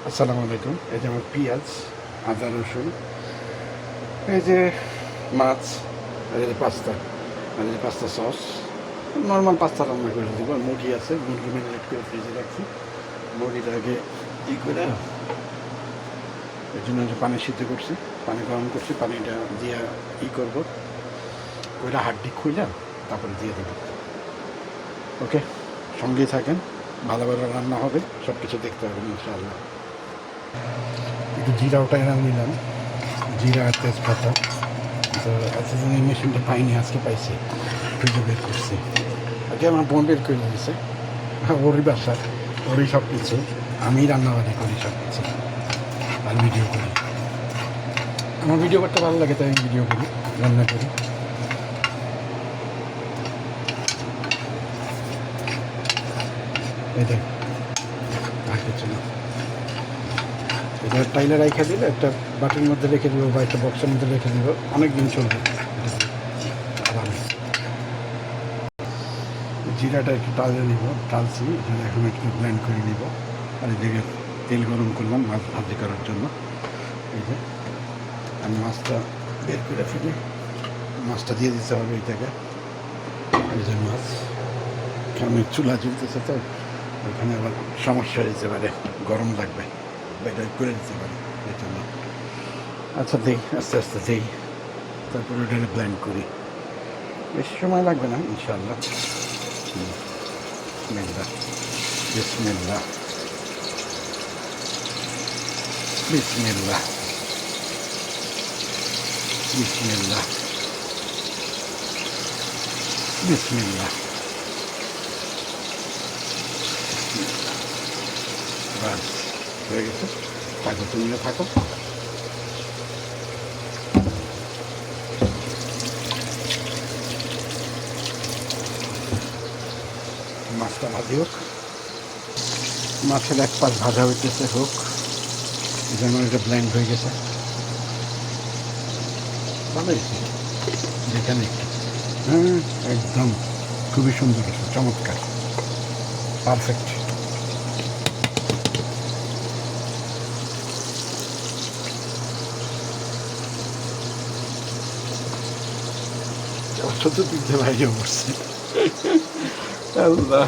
আসসালামু আলাইকুম। এই যে আমার পেঁয়াজ, আদা, রসুন, এই যে মাছ, আর এই যে পাস্তা, আর এই যে পাস্তা সস। নর্মাল পাস্তা রান্না করে দেবো। আর মুরগি আছে, মুরগি ম্যারিনেট করে ফ্রিজে রাখছি। মুরগিটা আগে করে এর জন্য যে পানি সিদ্ধ করছি, পানি গরম করছি, পানিটা দিয়ে করবো, ওইটা হাড্ডি খুঁজলাম, তারপরে দিয়ে দেবো। ওকে, সঙ্গেই থাকেন, ভালো ভালো রান্না হবে, সব কিছু দেখতে হবে ইনশাআল্লাহ। একটু জিরা ওটা এনে নিলাম, জিরা আর তেজপাতা। তো এতদিন এই মেশিনটা পাইনি, আজকে পাইছি, ফ্রিজে বের করছি। আগে আমার বোন বের করে দিয়েছে, ওরই ব্যবসা, ওরই সব কিছু। আমি রান্নাবাড়ি করি সব কিছু, আর ভিডিও করি। আমার ভিডিও করতে ভালো লাগে, তাই আমি ভিডিও করি, রান্না করি। এই দেখ, আর কিছু না। এটা টাইলে রেখে দিলে, একটা বাটির মধ্যে রেখে দিব বা একটা বক্সের মধ্যে রেখে দিব, অনেক দিন চলবে। জিরাটা একটু টালে নিব, টালছি, এখন একটু ব্লেন্ড করে নিব। আর এদিকে তেল গরম করলাম মাছ ভাজি করার জন্য। এই যে আমি মাছটা বের করে ফেলি, মাছটা দিয়ে দিতে হবে এই জায়গায়। এই যে মাছ, কারণ চুলা জ্বলতেছে, তো ওইখানে আবার সমস্যা হয়ে যেতে পারে, গরম লাগবে, এটা করে দিতে পারে এই জন্য। আচ্ছা দিই, আস্তে আস্তে দিই, তারপরে ওটা ব্লেন্ড করি। বেশি সময় লাগবে না ইনশাআল্লাহ। বিসমিল্লাহ, বিসমিল্লাহ, বিসমিল্লাহ, বিসমিল্লাহ, বিসমিল্লাহ। বাস হয়ে গেছে, থাকো, তুমিও থাকো। মাছটা ভাজি হোক, মাছের এক পাশ ভাজা হইতেছে হোক, যেন এটা ব্লেন্ড হয়ে গেছে। ভালো হয়েছে, যেখানে হ্যাঁ, একদম খুবই সুন্দর হয়েছে, চমৎকার, পারফেক্ট। চতুর্দিক বাইরে পড়ছে, আল্লাহ।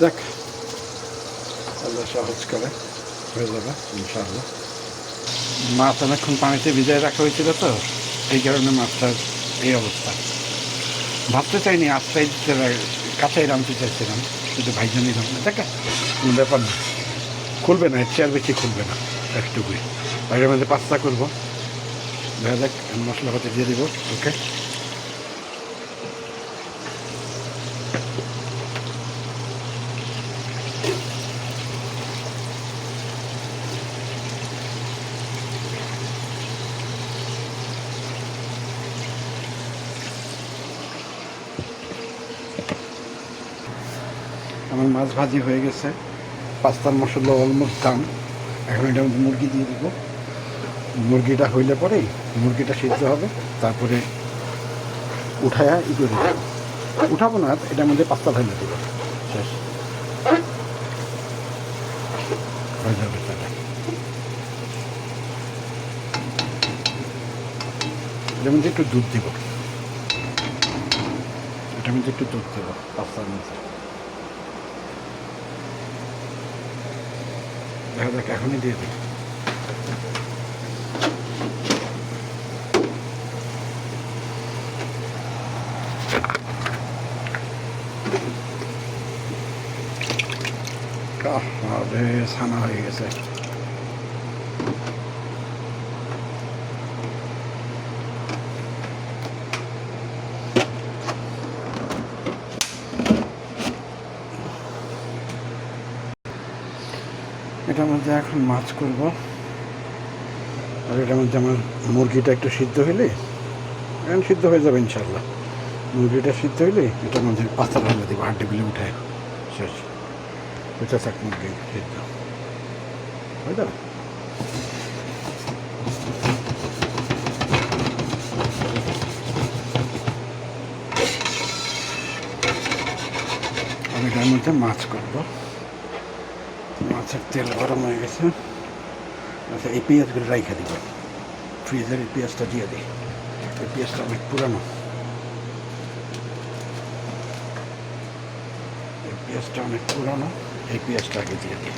দেখ, আল্লাহ সহজ করে, হয়ে যাবে ইনশাআল্লাহ। মাছ অনেকক্ষণ পানিতে ভিজায় রাখা হয়েছিল, তো এই কারণে মাছটার এই অবস্থা। ভাবতে চাইনি, আশ্রয় দিতে কাঁচাই রাঁধতে চাইছিলাম, শুধু ভাইজা নিলাম। দেখ, কোনো ব্যাপার না, খুলবে না, এর চেয়ার বেশি খুলবে না, একটুকুই। বাইরের মধ্যে পাস্তা করবো, দেখা যাক, মশলাপাতি দিয়ে দিব। ওকে, আমার মাছ ভাজি হয়ে গেছে, পাস্তার মশলা অলমোস্ট দাম। এখন এটার মধ্যে মুরগি দিয়ে দিব। মুরগিটা হইলে পরেই মুরগিটা সিদ্ধ হবে, তারপরে উঠায়া করে দেবো। উঠাবো না, এটার মধ্যে পাস্তা ঢেলে দেবো, শেষ হয়ে যাবে সেটা। এটার মধ্যে একটু দুধ দেবো, এটার মধ্যে একটু দুধ দেবো পাস্তার মধ্যে। দেখা যাক, এখনই দিয়ে দিই। ছানা হয়ে গেছে। এটার মধ্যে এখন মাছ করব, আর এটার মধ্যে আমার মুরগিটা একটু সিদ্ধ হইলে, এখন সিদ্ধ হয়ে যাবে ইনশাল্লাহ। মুরগিটা সিদ্ধ হইলে এটার মধ্যে পাস্তা ঢেলে দেবো, হাড্ডিগুলি উঠায়, শেষ। এটা থাক, মুরগি সিদ্ধ হয়ে যাবে। আমি এটার মধ্যে মাছ করবো। মাছের তেল গরম হয়ে গেছে। আচ্ছা, এই পেঁয়াজগুলো রাইখা দিব, ফ্রিজের এই পেঁয়াজটা দিয়ে দিই। এই পেঁয়াজটা অনেক পুরানো, এই পেঁয়াজটা অনেক পুরানো, এই পেঁয়াজটা আগে দিয়ে দিই।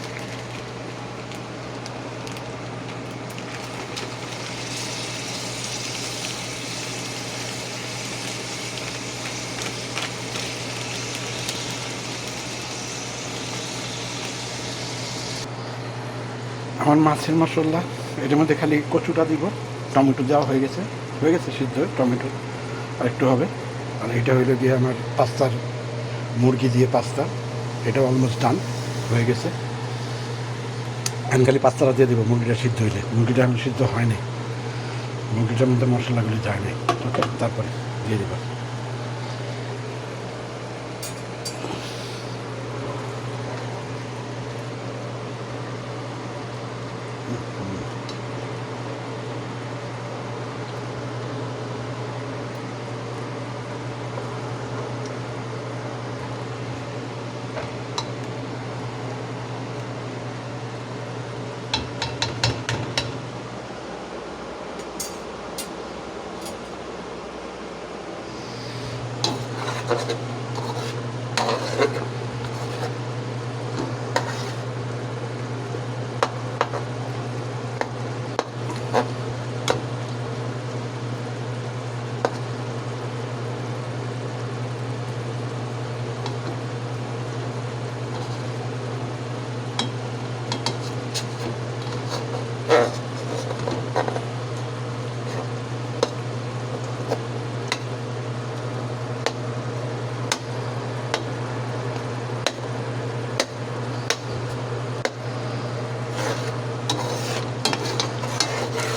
আমার মাছের মশলা, এটার মধ্যে খালি কচুটা দিব, টমেটো দেওয়া হয়ে গেছে সিদ্ধ, টমেটো আর একটু হবে। আর এটা হইলো গিয়ে আমার পাস্তার, মুরগি দিয়ে পাস্তা, এটা অলমোস্ট ডান হয়ে গেছে। আমি খালি পাস্তাটা দিয়ে দেবো মুরগিটা সিদ্ধ হইলে, মুরগিটা এখন সিদ্ধ হয়নি, মুরগিটার মধ্যে মশলাগুলি যায় নাই। ওকে, তারপরে দিয়ে দেবো।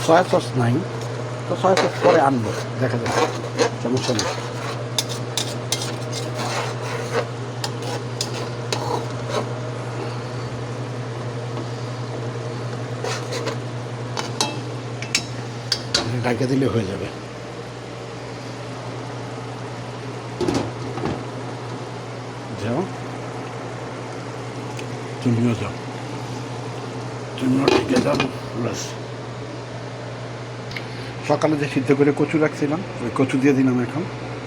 সয়া সস নাই তো, সয়া সস পরে আনবো, দেখা যাবে, সমস্যা নেই। ঢাকা দিলে হয়ে যাবে। যাও, তুমিও যাও, তুমিও ঢেকে যাও। ব্যাস, সকালে যে সিদ্ধ করে কচু রাখছিলাম, ওই কচু দিয়ে দিলাম এখন।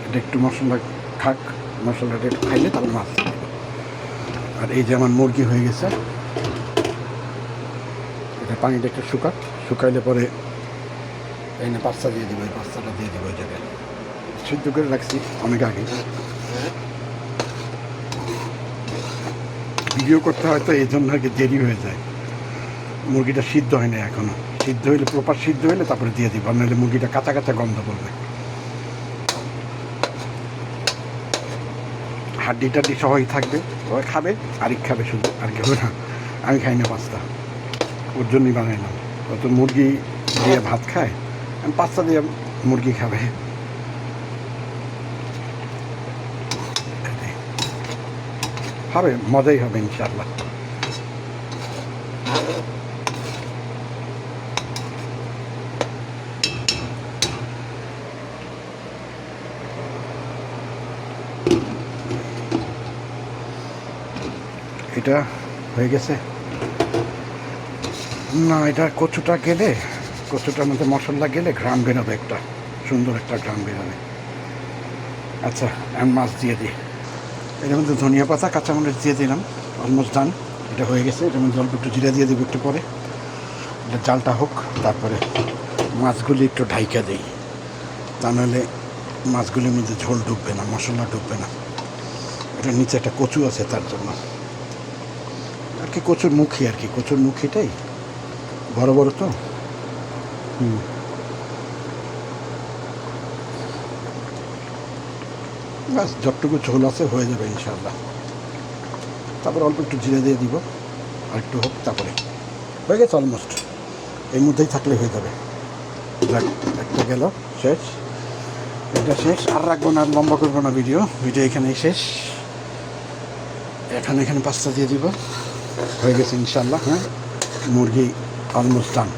এটা একটু মশলা খাক, মশলাটা একটু খাইলে তারপর মাছ দিব। আর এই যে আমার মুরগি হয়ে গেছে, এটা পানিটা একটু শুকাইলে পরে এই না পাস্তা দিয়ে দিব, এই পাস্তাটা দিয়ে দিব ওই জায়গায়। সিদ্ধ করে রাখছি অনেক আগে, ভিডিও করতে হয়তো এই জন্য আর কি দেরি হয়ে যায়। মুরগিটা সিদ্ধ হয় না এখনো, সিদ্ধ হইলে, প্রপার সিদ্ধ হইলে তারপরে দিয়ে দিব, নাহলে মুরগিটা কাঁচা কাঁচা গন্ধ করবে। হাড্ডি টাড্ডি সবাই থাকবে, সবাই খাবে, আরেক খাবে শুধু, আর কেউ না। আমি খাই না পাস্তা, ওর জন্যই বানাইলাম। ও তো মুরগি দিয়ে ভাত খায়, আমি পাস্তা দিয়ে মুরগি খাবে। হবে, মজাই হবে ইনশাআল্লাহ। এটা হয়ে গেছে না, এটা কচুটা গেলে, কচুটার মধ্যে মশলা গেলে ঘ্রাম বেরোবে, একটা সুন্দর একটা ঘ্রাম বেরোবে। আচ্ছা, আমি মাছ দিয়ে দিই। এটার মধ্যে ধনিয়া পাতা, কাঁচামরিচ দিয়ে দিলাম, অলমোস্ট ডান। এটা হয়ে গেছে, এটার মধ্যে অল্প একটু জিরা দিয়ে দেবো একটু পরে, এটা জালটা হোক। তারপরে মাছগুলি একটু ঢাইকা দিই, তা নাহলে মাছগুলির মধ্যে ঝোল ঢুকবে না, মশলা ঢুকবে না। এটার নিচে একটা কচু আছে তার জন্য আর কি, কচুর মুখী আর কি, কচুর মুখীটাই বড় বড় তো। ব্যাস, যতটুকু ঝোল আছে হয়ে যাবে ইনশাআল্লাহ। তারপর অল্প একটু জিরে দিয়ে দিব, আর একটু হোক, তারপরে হয়ে গেছে অলমোস্ট। এর মধ্যেই থাকলে হয়ে যাবে। যাক, একটা গেল, শেষ, এটা শেষ। আর রাখবো না, লম্বা করবো না ভিডিও এখানেই শেষ। এখানে পাস্তা দিয়ে দিব, হয়ে গেছে ইনশাআল্লাহ। হ্যাঁ, মুরগি অলমোস্ট ডান।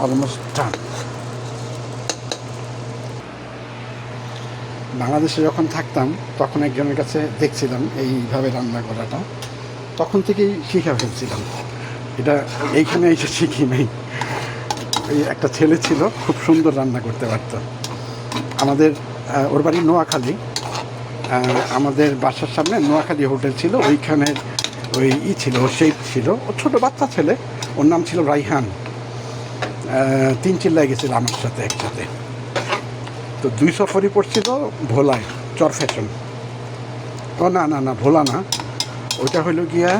Almost done. বাংলাদেশে যখন থাকতাম তখন একজনের কাছে দেখছিলাম এইভাবে রান্না করাটা, তখন থেকেই শিখে ফেলছিলাম। এটা এইখানে এসে শিখি নাই। এই একটা ছেলে ছিল, খুব সুন্দর রান্না করতে পারত। আমাদের ওর বাড়ি নোয়াখালী, আমাদের বাসার সামনে নোয়াখালী হোটেল ছিল, ওইখানে ওই ছিল, ও শেফ ছিল, ও ছোটো বাচ্চা ছেলে, ওর নাম ছিল রাইহান। 3 চিল্লায় গেছিল আমার সাথে একসাথে। তো 2 সফরই পড়ছিল ভোলায়, চর ফ্যাশন। ও না না না, ভোলা না, ওইটা হইল গিয়া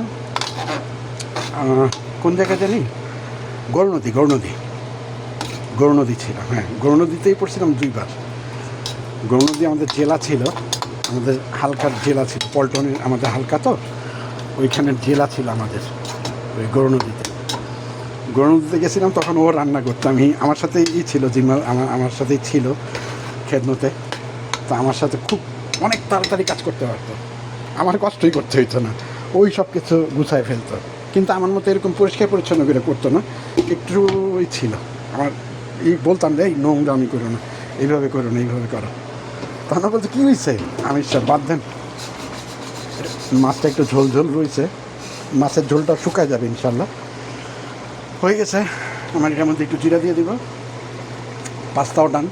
কোন জায়গায় জানি, গৌরনদী ছিল। হ্যাঁ, গৌরনদীতেই পড়ছিলাম 2 বার। গৌরনদী আমাদের জেলা ছিল, আমাদের হালকার জেলা ছিল, পল্টনের আমাদের হালকা, তো ওইখানের জেলা ছিল আমাদের ওই গৌরনদীতে গেছিলাম। তখন ও রান্না করতাম, আমার সাথেই ছিল, জিম্মা আমার সাথেই ছিল খেদমতে। তো আমার সাথে খুব অনেক তাড়াতাড়ি কাজ করতে পারতো, আমার কষ্টই করতে হইতো না, ওই সব কিছু গুছায় ফেলতো। কিন্তু আমার মতো এরকম পরিষ্কার পরিচ্ছন্ন করে করতো না, একটু ছিল আমার। বলতাম যে এই নোংরামি করো না, এইভাবে করো না, এইভাবে করো। তখন বলতো কী হয়েছে, আমি সব বাদ দেন, মাছটা একটু ঝোল রয়েছে, মাছের ঝোলটা শুকায় যাবে ইনশাল্লাহ। হয়ে গেছে, আমার এটার মধ্যে একটু জিরা দিয়ে দিব। পাস্তাও ডান,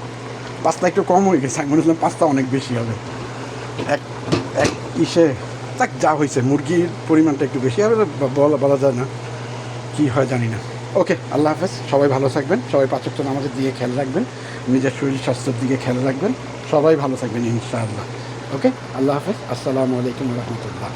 পাস্তা একটু কম হয়ে গেছে, আমি বলেছিলাম পাস্তা অনেক বেশি হবে। এক তাক যা হয়েছে, মুরগির পরিমাণটা একটু বেশি হবে, বলা যায় না, কী হয় জানি না। ওকে, আল্লাহ হাফেজ, সবাই ভালো থাকবেন, সবাই 5 ওয়াক্ত নামাজের দিকে খেয়াল রাখবেন, নিজের শরীর স্বাস্থ্যের দিকে খেয়াল রাখবেন, সবাই ভালো থাকবেন ইনশাআল্লাহ। ওকে, আল্লাহ হাফেজ, আসসালামু আলাইকুম রহমতুল্লাহ।